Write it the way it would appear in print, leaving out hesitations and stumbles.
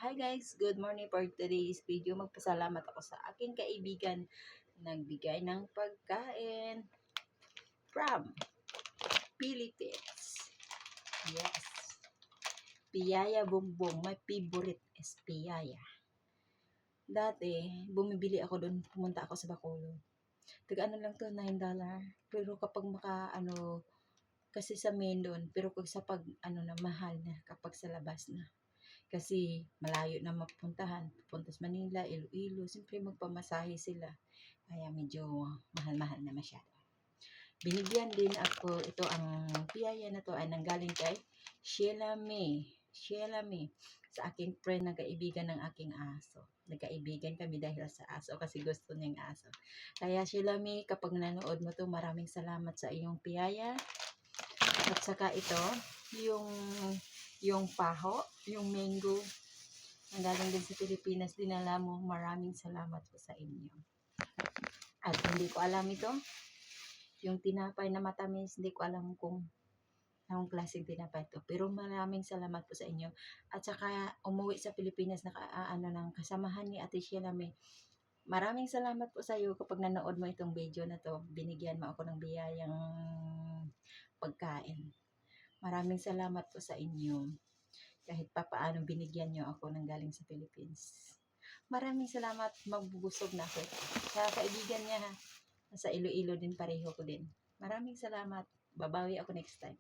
Hi guys, good morning for today's video. Magpasalamat ako sa aking kaibigan nagbigay ng pagkain from Philippines. Yes. Piyaya Bumbong. My favorite is piyaya. Dati, bumibili ako doon. Pumunta ako sa Bacolod. Taga ano lang to, $9. Pero kapag kasi sa main doon. Pero kung sa mahal na kapag sa labas na. Kasi malayo na mapuntahan. Pupunta sa Manila, Iloilo. Siyempre magpamasahe sila. Kaya medyo mahal-mahal na masyado. Binigyan din ako, ito ang piyaya na to ay nanggaling kay Sheila May. Sheila May. Sa aking friend na kaibigan ng aking aso. Nagkaibigan kami dahil sa aso kasi gusto niyang aso. Kaya Sheila May, kapag nanood mo to, maraming salamat sa iyong piyaya. At saka ito, yung paho, yung mango, ang galing din sa Pilipinas, dinala mo. Maraming salamat po sa inyo. At hindi ko alam ito, yung tinapay na matamis, hindi ko alam kung anong klaseng tinapay ito. Pero maraming salamat po sa inyo. At saka umuwi sa Pilipinas na ng kasamahan ni Ate Sheila May. Maraming salamat po sa iyo kapag nanood mo itong video na to. Binigyan mo ako ng biyayang pagkain. Maraming salamat po sa inyo. Kahit papaano binigyan nyo ako ng galing sa Philippines. Maraming salamat. Magbubusog na ako. Sa kaibigan niya, sa Iloilo din, pareho ko din. Maraming salamat. Babawi ako next time.